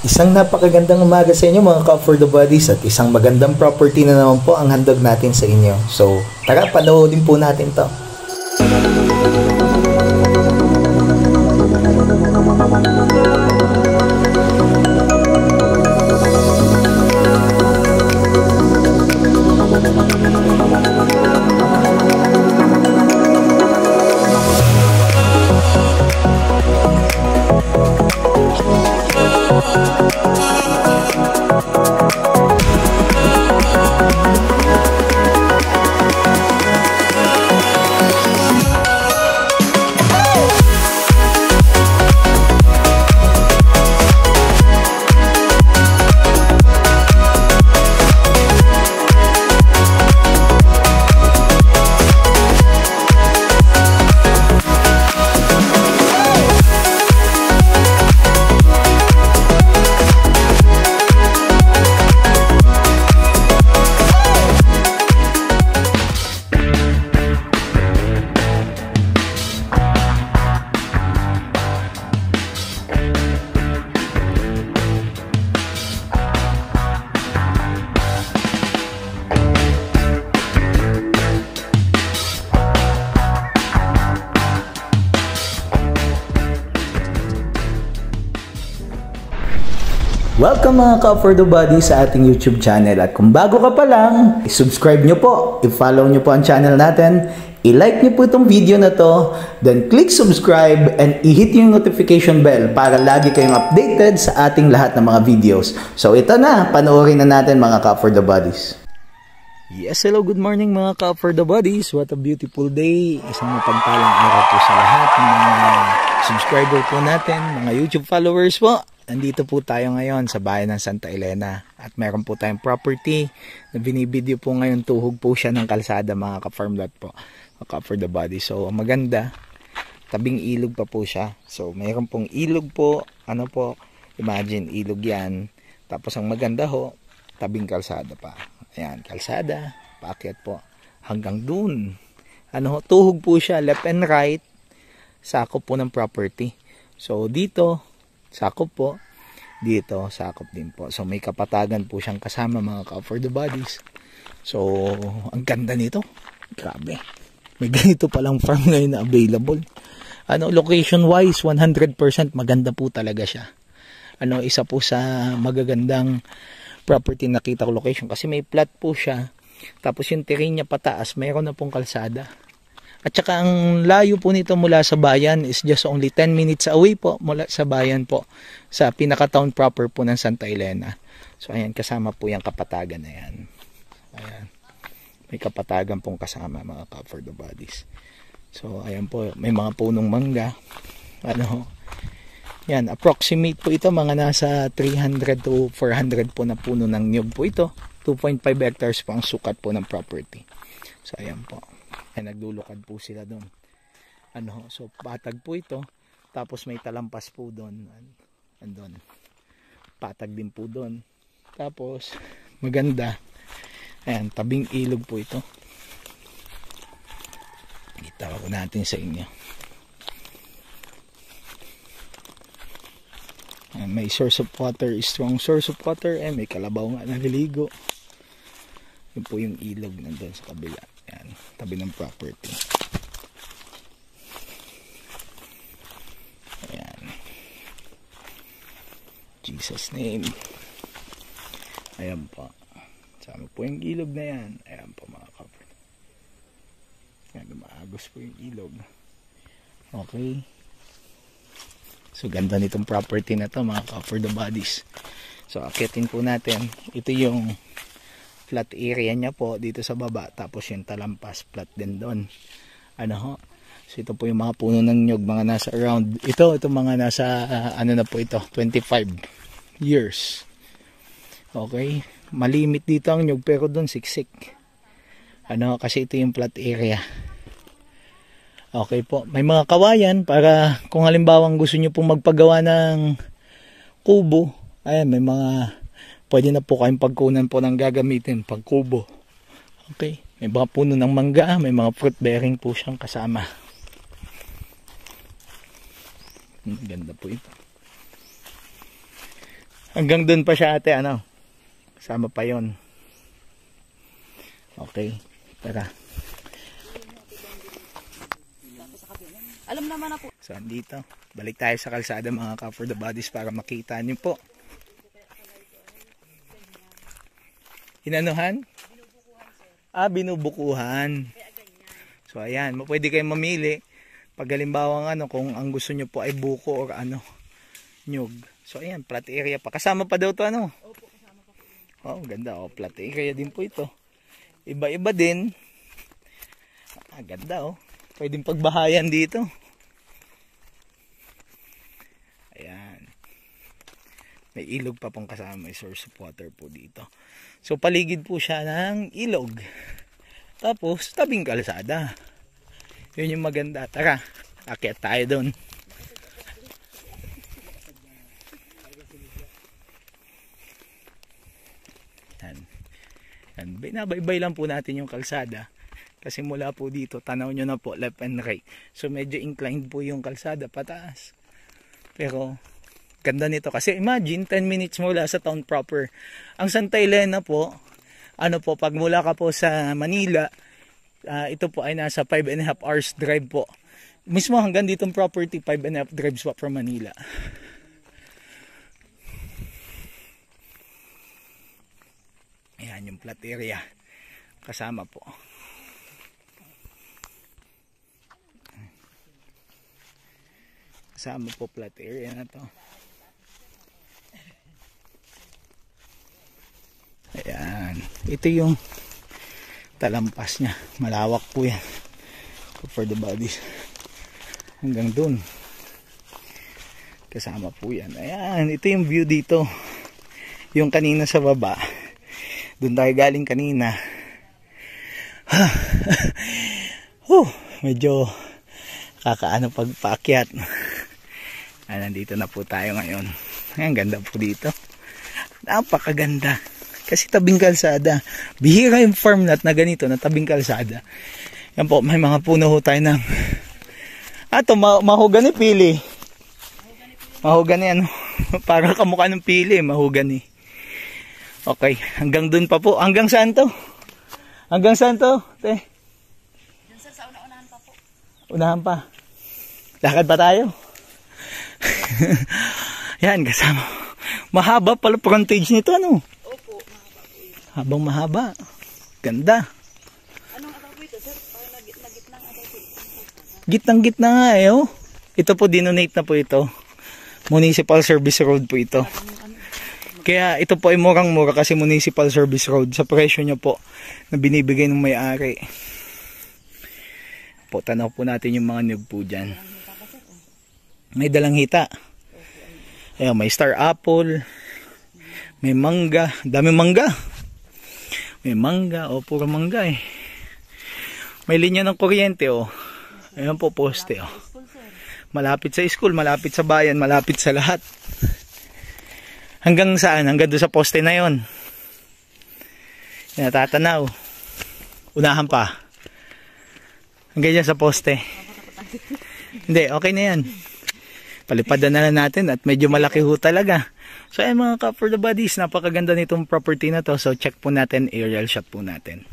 Isang napakagandang umaga sa inyo mga ka-for the bodies at isang magandang property na naman po ang handog natin sa inyo. So, tara, panoodin po natin to. Welcome mga ka-for the body sa ating YouTube channel at kung bago ka pa lang, i-subscribe nyo po, i-follow nyo po ang channel natin, i-like nyo po itong video na to, then click subscribe and i-hit yung notification bell para lagi kayong updated sa ating lahat ng mga videos. So ito na, panoorin na natin mga ka-for the bodies. Yes, hello, good morning mga ka-for the bodies. What a beautiful day. Isang mapagpalang araw po sa lahat ng mga subscriber po natin, mga YouTube followers po. Nandito po tayo ngayon sa bayan ng Santa Elena at meron po tayong property na binibideo po ngayon. Tuhog po siya ng kalsada mga ka-farm lot po, ka-for the body. So maganda, tabing ilog pa po siya. So meron pong ilog po, ano po, imagine ilog yan. Tapos ang maganda ho, tabing kalsada pa. Ayan, kalsada, paakyat po hanggang dun. Ano ho, tuhog po siya, left and right, sakop po ng property. So dito, sakop po, dito sakop din po. So may kapatagan po siyang kasama mga ka-for the bodies. So ang ganda nito, grabe, may ganito palang farm ngayon na available. Ano, location wise 100% maganda po talaga siya. Ano, isa po sa magagandang property nakita ko location kasi may flat po siya, tapos yung terrain niya pataas, mayroon na pong kalsada. At saka ang layo po nito mula sa bayan is just only 10 minutes away po mula sa bayan po, sa pinaka-town proper po ng Santa Elena. So ayan, kasama po yung kapatagan na yan. Ayan, may kapatagan pong kasama mga ka-for the bodies. So ayan po, may mga punong mangga. Ano, yan, approximate po ito, mga nasa 300 to 400 po na puno ng nyug po ito. 2.5 hectares po ang sukat po ng property. So ayan po. Ay, naglulukad po sila doon. Ano, so patag po ito, tapos may talampas po doon. Andun. Patag din po doon. Tapos maganda. Ayan, tabing ilog po ito. Kita ko natin sa inyo. Ayan, may source of water, strong source of water, and may kalabaw nga naliligo. Yun po yung ilog nandun sa kabila. Yan, tabi ng property. Ayan. Jesus name. Ayan po. Sama po yung ilog na yan. Ayan po mga kapatid. Ayan, maagos po yung ilog. Okay. So ganda nitong property na to mga ka-for the bodies. So akitin po natin. Ito yung flat area niya po dito sa baba, tapos yung talampas flat din doon. Ano ho, so ito po yung mga puno ng nyug, mga nasa around ito mga nasa ano na po ito, 25 years. Okay, malimit dito ang nyug pero doon siksik. Ano, kasi ito yung flat area. Okay po, may mga kawayan para kung halimbawa gusto nyo pong magpagawa ng kubo. Ayan, may mga pwede na po kayong pagkunan po ng gagamitin pag kubo. Okay, may mga puno ng mangga, may mga fruit bearing po siyang kasama. Ganda po ito. Hanggang dun pa siya ate, ano? Kasama pa yon. Okay, tara. Alam naman na po. So, andito. Balik tayo sa kalsada mga ka-for the bodies para makita nyo po. Inanuhan? Binubukuhan. So, ayan. Pwede kayong mamili. Pag halimbawa kung ang gusto nyo po ay buko or nyug. So, ayan. Flat area pa. Kasama pa daw to ano? Opo, kasama pa po. Oh, ganda. Oh, flat area din po ito. Iba-iba din. Ganda oh. Pwedeng pagbahayan dito. Ayan. May ilog pa pong kasama. May source of water po dito. So paligid po siya ng ilog. Tapos tabing kalsada. Yun yung maganda. Tara, akyat tayo doon. Yan. Binabaybay lang po natin yung kalsada. Kasi mula po dito, tanaw nyo na po, left and right. So medyo inclined po yung kalsada, pataas. Pero ganda nito kasi imagine 10 minutes mula sa town proper. Ang Santa Elena po, pag mula ka po sa Manila, ito po ay nasa 5.5 hours drive po. Mismo hanggang ditong property, 5.5 drives po from Manila. Ayan yung flat area. Kasama po. Kasama po flat area na to. Ayan. Ito yung talampas niya. Malawak po yan. For the bodies. Hanggang dun. Kasama po yan. Ayan. Ito yung view dito. Yung kanina sa baba. Dun tayo galing kanina. Medyo kakaano pagpaakyat. Nandito na po tayo ngayon. Ang ganda po dito. Napakaganda. Kasi tabing kalsada. Bihira yung farm lot na ganito na tabing kalsada. Yan po, may mga puno ho tayo ng mahogani pili. Mahogani ano. Para kamukha ng pili, mahogani. Okay, hanggang dun pa po. Hanggang saan to? Hanggang saan to? Te? Diyan sir, sa unahan pa po. Unahan pa. Lakad pa tayo. Yan, kasama. Mahaba pala frontage nito, ano? Opo, mahaba po yun. Habang mahaba. Ganda. Anong atang po ito, sir? Parang nagitnang atang po ito. Gitnang-gitna nga eh, oh. Ito po, dinonate na po ito. Municipal Service Road po ito. Kaya ito po ay murang-mura kasi Municipal Service Road. Sa presyo niya po na binibigay ng may-ari. Po, tanaw po natin yung mga nyug po dyan. May dalang hita. Ayan, may star apple. May mangga. Dami mangga. May mangga. O, puro mangga eh. May linya ng kuryente oh. Ayan po, poste oh. Malapit sa school, malapit sa bayan, malapit sa lahat. Hanggang saan? Hanggang doon sa poste na yon. Natatanaw. Unahan pa. Hanggang dyan sa poste. Hindi, okay na yan. Palipadan na lang natin at medyo malaki ho talaga. So ayan mga ka-for the bodies, napakaganda nitong property na to. So check po natin, aerial shot po natin.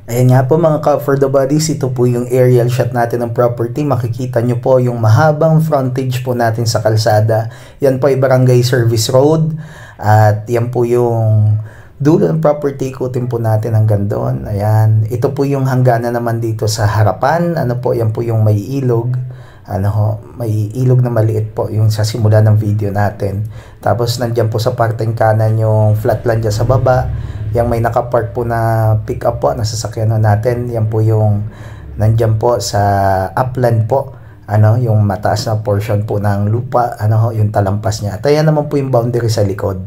Ayan nga po mga ka-for the bodies, ito po yung aerial shot natin ng property. Makikita nyo po yung mahabang frontage po natin sa kalsada. Yan po ay Barangay Service Road. At yan po yung dulo ng property. Ikutin po natin hanggang doon. Ayan. Ito po yung hangganan naman dito sa harapan. Ano po, yan po yung may ilog. May ilog na maliit po yung sa simula ng video natin. Tapos nandyan po sa parteng kanan yung flatland dyan sa baba. Yung may nakapark po na pick up po na sasakyan natin. Yan po yung nandyan po sa upland po. Yung mataas na portion po ng lupa. Yung talampas niya. At ayan naman po yung boundary sa likod.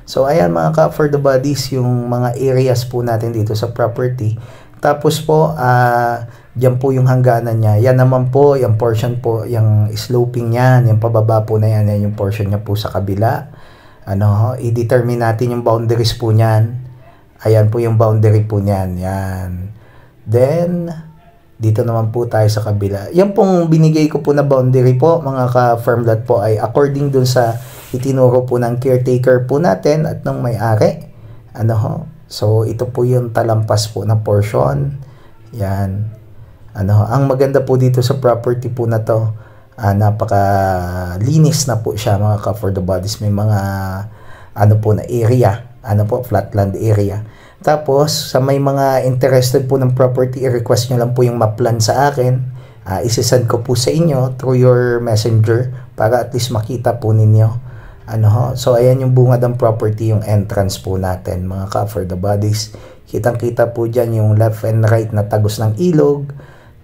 So ayan mga ka-for the bodies, yung mga areas po natin dito sa property. Tapos po, diyan po yung hangganan niya. Yan naman po, yung portion po, yung sloping niyan, yung pababa po na yan, yung portion niya po sa kabila. I-determine natin yung boundaries po niyan. Ayan po yung boundary po niyan. Yan. Then, dito naman po tayo sa kabila. Yan pong binigay ko po na boundary po, mga ka-farm lot po, ay according dun sa itinuro po ng caretaker po natin at ng may-ari. Ano ho? So, ito po yung talampas po na portion. Yan. Ano ho? Ang maganda po dito sa property po na to, napaka-linis na po siya mga ka-for the bodies. May mga ano po na area. Ano po? Flatland area. Tapos, sa may mga interested po ng property, i-request nyo lang po yung map plan sa akin. Isisend ko po sa inyo through your messenger para at least makita po ninyo. Ano ho? So, ayan yung bungad ng property, yung entrance po natin, mga ka-for the bodies. Kitang-kita po dyan yung left and right na tagos ng ilog.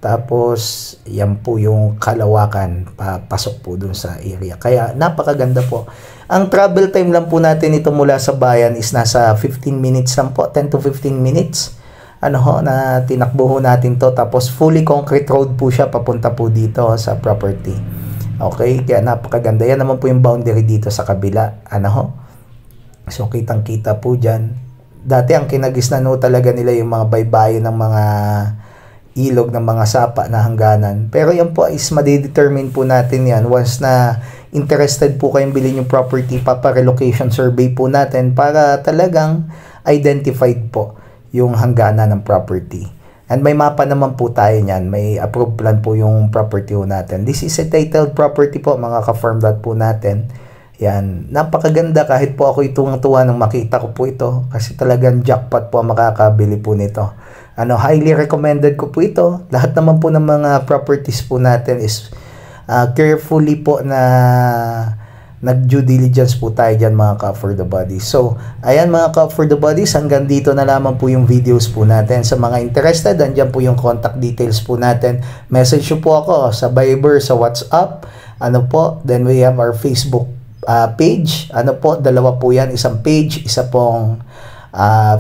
Tapos, yan po yung kalawakan, papasok po dun sa area. Kaya, napakaganda po. Ang travel time lang po natin ito mula sa bayan is nasa 15 minutes lang po, 10 to 15 minutes. Ano ho, na tinakbo ho natin to. Tapos fully concrete road po siya papunta po dito sa property. Okay, kaya napakaganda. Yan naman po yung boundary dito sa kabila. Ano ho? So, kitang-kita po dyan. Dati ang kinagisnan ho talaga nila yung mga baybayin ng mga ilog ng mga sapa na hangganan. Pero yan po is madidetermine po natin yan. Once na interested po kayong bilhin yung property, papa-relocation survey po natin para talagang identified po yung hangganan ng property. And may mapa naman po tayo niyan. May approved plan po yung property po natin. This is a titled property po, mga ka-farm lot po natin. Yan. Napakaganda kahit po ako tuwang-tuwa nang makita ko po ito. Kasi talagang jackpot po ang makakabili po nito. Highly recommended ko po ito. Lahat naman po ng mga properties po natin is carefully po na nag-due diligence po tayo dyan mga ka-for the bodies. So, ayan mga ka-for the bodies, hanggang dito na lamang po yung videos po natin. Sa mga interested, andyan po yung contact details po natin. Message nyo po ako sa Viber, sa WhatsApp. Then we have our Facebook page. Dalawa po yan. Isang page, isa pong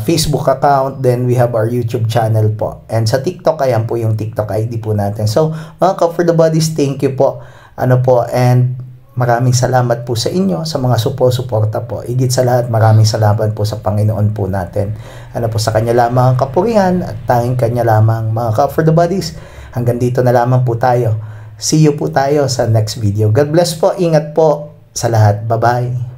Facebook account. Then we have our YouTube channel po. And sa TikTok, ayan po yung TikTok ID po natin. So, mga ka-for the bodies, thank you po. And maraming salamat po sa inyo, sa mga suporta po. Higit sa lahat, maraming salamat po sa Panginoon po natin. Sa Kanya lamang ang kapurihan at tanging Kanya lamang, mga ka-for the bodies. Hanggang dito na lamang po tayo. See you po tayo sa next video. God bless po. Ingat po sa lahat. Bye-bye.